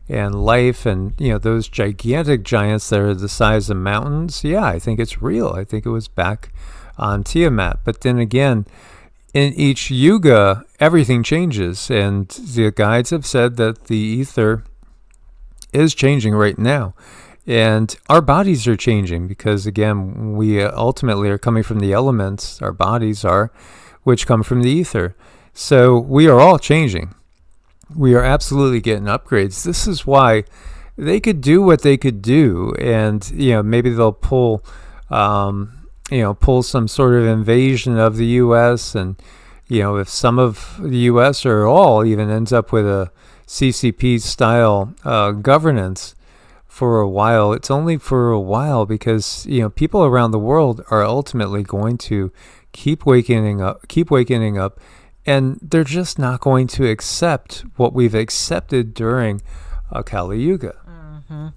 and life and, those gigantic giants that are the size of mountains. Yeah, I think it's real. I think it was back on Tiamat. But then again, in each yuga, everything changes. And the guides have said that the ether is changing right now. And our bodies are changing because, again, we ultimately are coming from the elements, our bodies are, which come from the ether. So we are all changing. We are absolutely getting upgrades. This is why they could do what they could do, and maybe they'll pull some sort of invasion of the U.S. and if some of the U.S. or all even ends up with a CCP style governance for a while. It's only for a while because people around the world are ultimately going to keep waking up. And they're just not going to accept what we've accepted during Kali Yuga. Mm-hmm.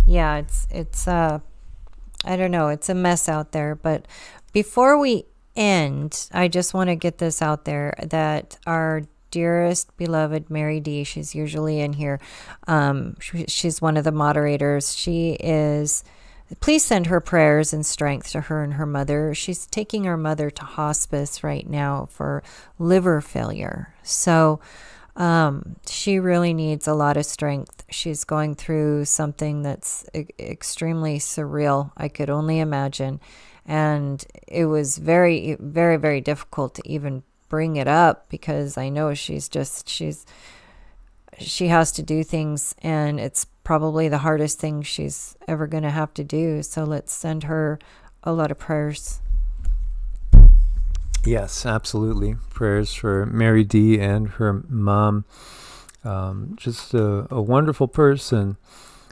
Yeah, it's I don't know, it's a mess out there. But before we end, I just want to get this out there that our dearest beloved Mary D, she's usually in here. She's one of the moderators. She is please send her prayers and strength to her and her mother. She's taking her mother to hospice right now for liver failure. So she really needs a lot of strength. She's going through something that's extremely surreal. I could only imagine. And it was very, very, very difficult to even bring it up because I know she has to do things, and it's probably the hardest thing she's ever going to have to do. So let's send her a lot of prayers. Yes, absolutely. Prayers for Mary D and her mom. Just a wonderful person.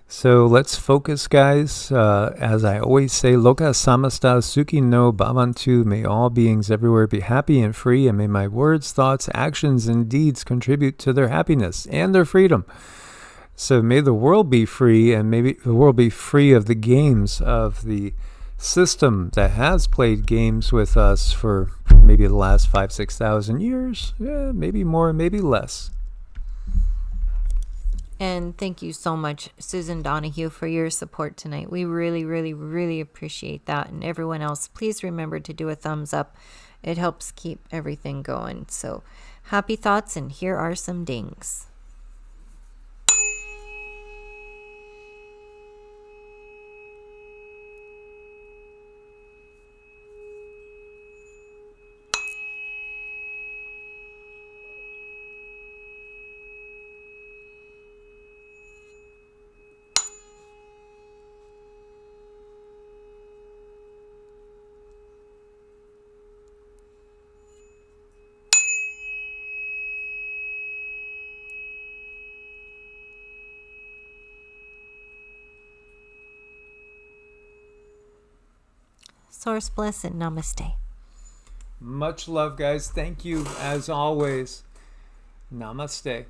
So let's focus, guys. As I always say, Loka samasta sukhi no bhavantu. May all beings everywhere be happy and free, and may my words, thoughts, actions, and deeds contribute to their happiness and their freedom. So may the world be free, and maybe the world be free of the games of the system that has played games with us for maybe the last 5,000-6,000 years. Yeah, maybe more, maybe less. And thank you so much, Susan Donahue, for your support tonight. We really, really, really appreciate that. And everyone else, please remember to do a thumbs up. It helps keep everything going. So happy thoughts, and here are some dings. Source bless and namaste. Much love, guys. Thank you, as always. Namaste.